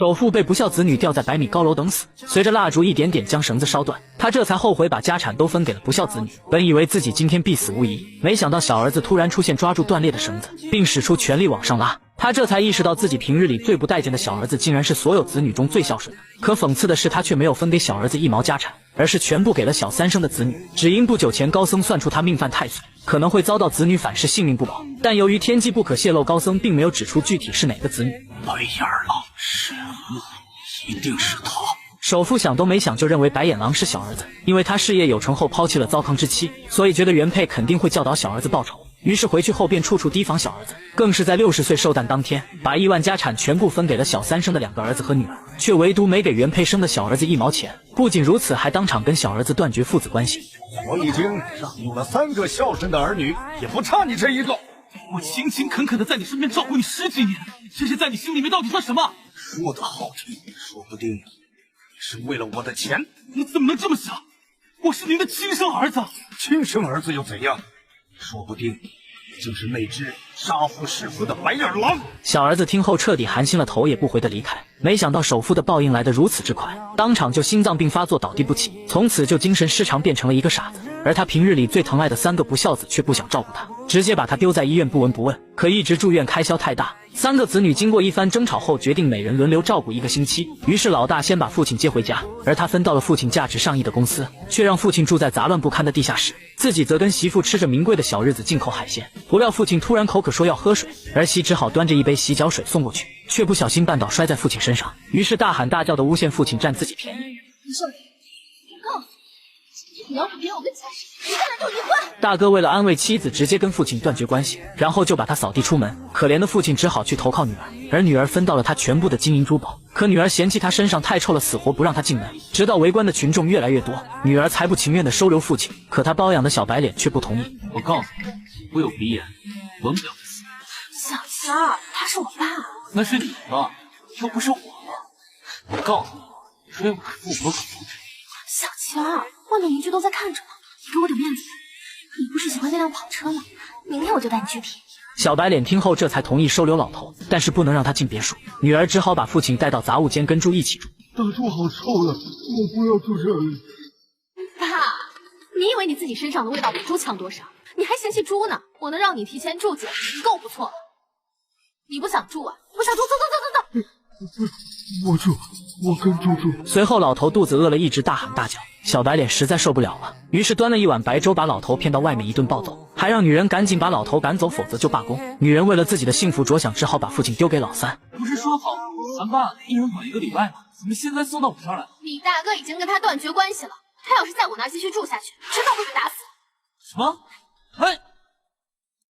首富被不孝子女吊在100米高楼等死，随着蜡烛一点点将绳子烧断，他这才后悔把家产都分给了不孝子女。本以为自己今天必死无疑，没想到小儿子突然出现，抓住断裂的绳子，并使出全力往上拉。他这才意识到自己平日里最不待见的小儿子，竟然是所有子女中最孝顺的。可讽刺的是，他却没有分给小儿子1毛家产，而是全部给了小三生的子女。只因不久前高僧算出他命犯太岁，可能会遭到子女反噬，性命不保。但由于天机不可泄露，高僧并没有指出具体是哪个子女。白眼狼是，一定是他。首富想都没想就认为白眼狼是小儿子，因为他事业有成后抛弃了糟糠之妻，所以觉得原配肯定会教导小儿子报仇。于是回去后便处处提防小儿子，更是在60岁寿诞当天，把1万家产全部分给了小三生的2个儿子和女儿，却唯独没给原配生的小儿子1毛钱。不仅如此，还当场跟小儿子断绝父子关系。我已经让有了3个孝顺的儿女，也不差你这一个。我勤勤恳恳的在你身边照顾你10几年，这些在你心里面到底算什么？说的好听，说不定你是为了我的钱。你怎么能这么想？我是您的亲生儿子。亲生儿子又怎样？说不定就是那只杀父弑父的白眼狼。小儿子听后彻底寒心了，头也不回的离开。没想到首富的报应来得如此之快，当场就心脏病发作倒地不起，从此就精神失常，变成了一个傻子。而他平日里最疼爱的3个不孝子却不想照顾他，直接把他丢在医院不闻不问。可一直住院开销太大，3个子女经过一番争吵后，决定每人轮流照顾1个星期。于是老大先把父亲接回家，而他分到了父亲价值上亿的公司，却让父亲住在杂乱不堪的地下室，自己则跟媳妇吃着名贵的小日子，进口海鲜。不料父亲突然口渴说要喝水，儿媳只好端着一杯洗脚水送过去，却不小心绊倒摔在父亲身上，于是大喊大叫的诬陷父亲占自己便宜。李少爷，我告诉你，你要是别我跟前世，你现在就离婚。大哥为了安慰妻子，直接跟父亲断绝关系，然后就把他扫地出门。可怜的父亲只好去投靠女儿，而女儿分到了他全部的金银珠宝。可女儿嫌弃他身上太臭了，死活不让他进门。直到围观的群众越来越多，女儿才不情愿的收留父亲。可他包养的小白脸却不同意。我告诉你，我有鼻炎，闻不了这死。小乔儿，他是我爸。那是你爸，又不是我。我告诉你，追我的父母可不止。小乔儿，外面邻居都在看着呢，你给我点面子。你不是喜欢那辆跑车吗？明天我就带你去提。小白脸听后这才同意收留老头，但是不能让他进别墅。女儿只好把父亲带到杂物间跟猪一起住。大猪好臭呀，我不要住这里。爸，你以为你自己身上的味道比猪强多少？你还嫌弃猪呢？我能让你提前住进，够不错了。你不想住啊？不想住，走走走走走。我住，我跟猪住。随后老头肚子饿了，一直大喊大叫。小白脸实在受不了了，于是端了一碗白粥把老头骗到外面一顿暴揍，还让女人赶紧把老头赶走，否则就罢工。女人为了自己的幸福着想，只好把父亲丢给老三。不是说好咱爸一人管1个礼拜吗？怎么现在送到我这儿来了？你大哥已经跟他断绝关系了，他要是在我那儿继续住下去，迟早会被打死。什么？哎！